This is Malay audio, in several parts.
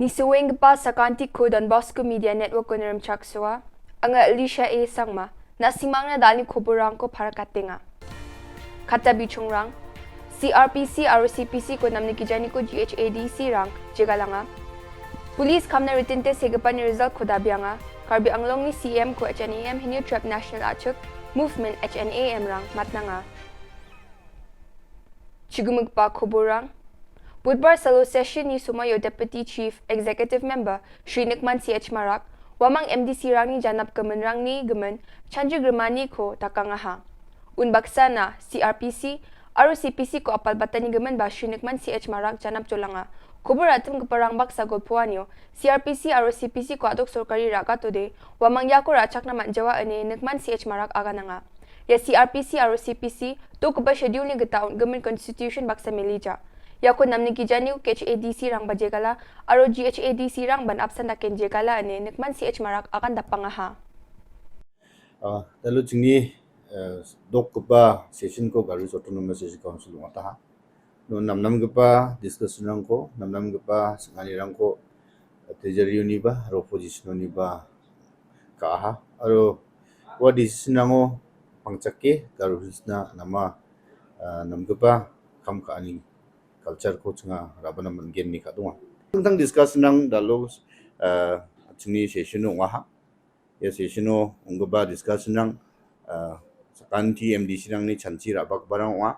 Nisuwing pa sa kanti ko Don Bosco Media Network ko naram chaksua, ang Alicia A. Sangma, na simang na dali Koborrang ko para katinga. Kata bichong rang, CRPC aro CPC ko namni kijani ko GHADC rang, jigalanga. Police kam na ritinte segapan ni result ko dabianga, karbi ang long ni CM ko HNAM hinyo trap national achuk, movement HNAM rang matnanga. Chigumug pa Koborrang, Budbar salo session ni sumayo Deputy Chief Executive Member Shri Nikman CH Marak, wamang MDC rang ni janap kemen rang ni gemen chanju germani ko takangaha. Unbaksa na CRPC aro CPC ko apal batan ni gemen ba Shri Nikman CH Marak janap cholanga. Kubur atum keparang baksa golpuanyo CRPC aro CPC ko adok sorkari raka today wamang yako rachak na manjawa ane Nikman CH Marak agananga. Ya CRPC aro CPC to kuba schedule ni getaun gemen constitution baksa melija. Yako namni kijani ko HADC rang bajegala aro GHADC rang ban absan daken jegala ane Nikman CH Marak akan dapangaha. Dalu jingni dok kuba session ko garu autonomous session council ngata. No namnam kuba discussion rang ko namnam kuba sangani rang ko treasury uni ba aro opposition uni ba kaha aro wa decision rango pangchakke garu hisna nama nam kuba kam ka ani culture ko chunga rabana mangen ni kadunga tentang discussion nang dalu chungni session no ha ya session no ungba discussion nang sakanti MDC nang ni chanchi rabak barang wa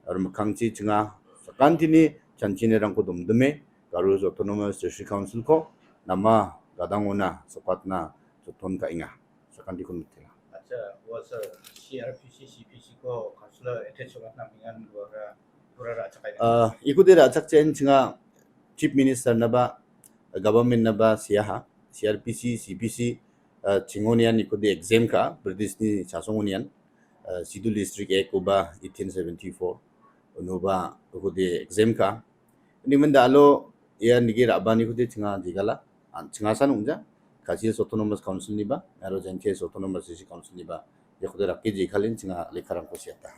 ar mkhangchi chunga sakanti ni chanchi ne rang ko dumdume garu autonomous district council ko nama gadangona sapatna joton ka inga sakanti kun mitila acha was CRPC CPC ko councilor attach wa namingan gora ikuti rachak chen chinga chief minister na ba government na ba siya CRPC CPC chingonian ikuti exam ka british ni chasongonian sidul district ek ba 1874 uno ba ikuti exam ka ni menda alo ya nigi rabani ikuti chinga digala chinga san ungja kasi autonomous council ni ba aro jente autonomous council ni ba ikuti rakki jikhalin chinga lekharang ko siata.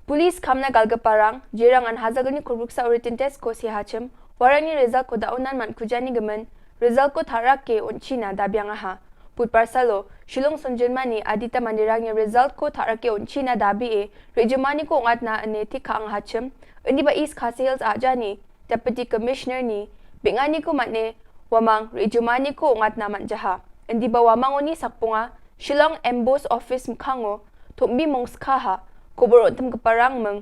Police kamna galgaparang jirang an hazagani kurbuksa written test ko si hachim warani result ko daunan man kujani gemen result ko tharak ke unchina dabiangaha putparsalo Shillong sonjenmani adita mandirang ya result ko tharak ke unchina dabi e rejumani ko ngatna ane tikha ang hachim indi ba East Khasi Hills ajani deputy commissioner ni bingani ko matne wamang rejumani ko ngatna manjaha indi ba wamang oni sakpunga Shillong emboss office mkhango thombi mongskhaha Koborrang tem keparang meng.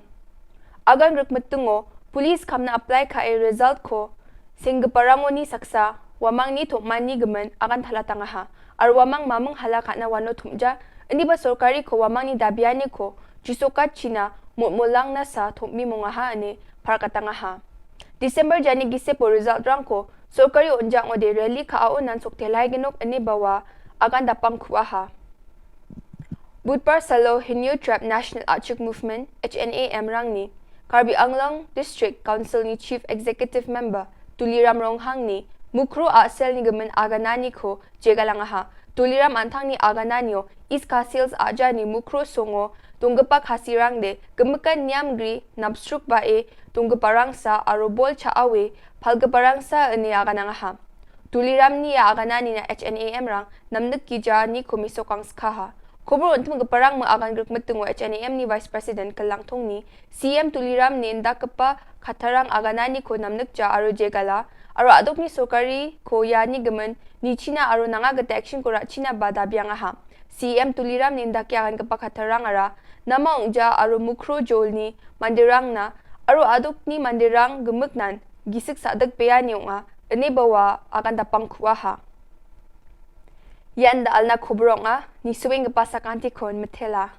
Agan ruk metungo, police kamna apply ka result ko, sing keparang ni saksa, wamang ni thokman ni gemen akan thalatangaha. Ar wamang mamang halaka na wano thumja, indi ba sorkari ko wamang ni dabiani ko, jusokat China, mulang na sa thokmi mongaha ane parkatangaha. December jani gise po result rang ko, sorkari onjang ode rally ka aonan soktelay genok ane bawa akan dapang kuaha. Budpar salo hinyo trap national achuk movement HNAM rang ni Karbi Anglong District Council ni Chief Executive Member Tuliram Ronghang ni mukro asel ni gemen aganani ko jegalangaha Tuliram antang ni agananyo East Khasi Hills aja ni mukro songo tunggepak hasirang de gemekan nyamgri napstruk bae tunggeparangsa arobol chaawe palgeparangsa ene aganangaha Tuliram ni aganani na HNAM rang namnek kija ni komisokang skaha Koborrang tem keparang maagan gruk metungo HNAM ni Vice President Kalangtong ni CM Tuliram ni inda kepa khatarang aganani ko namnek ja aro jegala aro adok ni sorkari ko ya ni gemen ni China aro nanga gete action ko ra China ba dabiangaha CM Tuliram ni inda kya agan kepa khatarang ara nama ungja aro mukro jol ni mandirang na aro adok ni mandirang gemeknan gisik sadak peya ni unga ene bawa akan dapang kuaha Yan da alna Koborrang ni suwing pasakanti kon metela.